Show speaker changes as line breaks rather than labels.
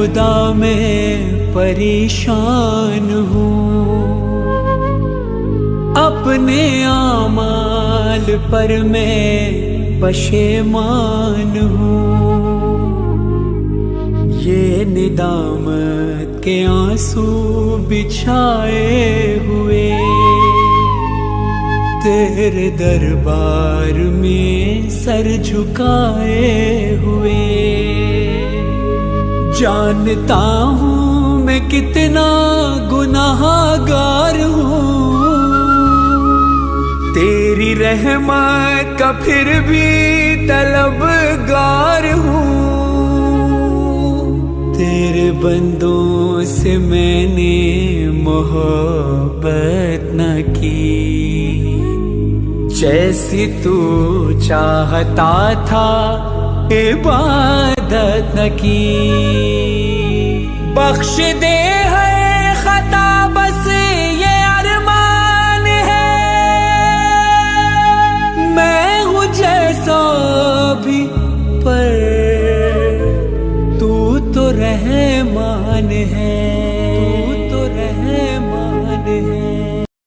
खुदा मैं परेशान हूँ, अपने आमाल पर मैं पशेमान हूँ। ये निदामत के आंसू बिछाए हुए तेरे दरबार में सर झुकाए हुए, जानता हूँ मैं कितना गुनाहगार हूँ, तेरी रहमत का फिर भी तलबगार हूँ। तेरे बंदों से मैंने मोहब्बत न की, जैसी तू चाहता था इबादत न की। बख्श दे है खता बस ये अरमान है, मैं हूँ जैसा भी पर तू तो रहमान है।